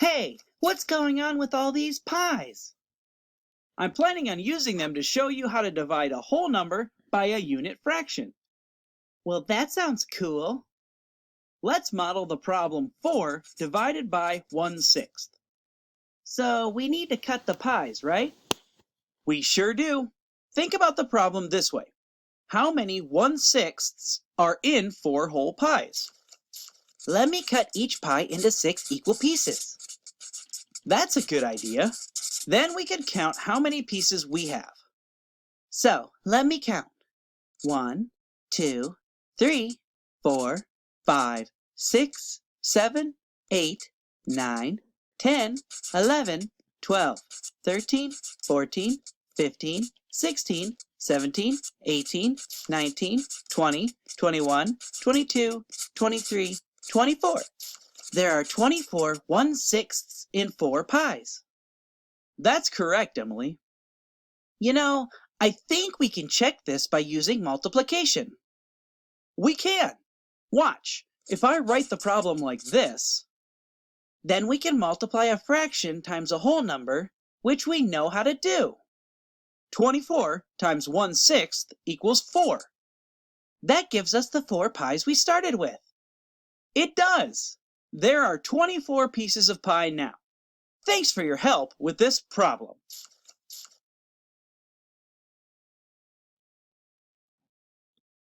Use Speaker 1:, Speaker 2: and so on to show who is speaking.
Speaker 1: Hey, what's going on with all these pies? I'm planning on using them to show you how to divide a whole number by a unit fraction. Well, that sounds cool. Let's model the problem 4 divided by 1/6. So we need to cut the pies, right? We sure do. Think about the problem this way. How many 1/6 are in 4 whole pies? Let me cut each pie into 6 equal pieces. That's a good idea. Then we can count how many pieces we have. So let me count. 1, 2, 3, 4, 5, 6, 7, 8, 9, 10, 11, 12, 13, 14, 15, 16, 17, 18, 19, 20, 21, 22, 23, 24. There are 24 1/6 in 4 pies. That's correct, Emily. You know, I think we can check this by using multiplication. We can. Watch. If I write the problem like this, then we can multiply a fraction times a whole number, which we know how to do. 24 times 1/6 equals 4. That gives us the 4 pies we started with. It does. There are 24 pieces of pie now. Thanks for your help with this problem.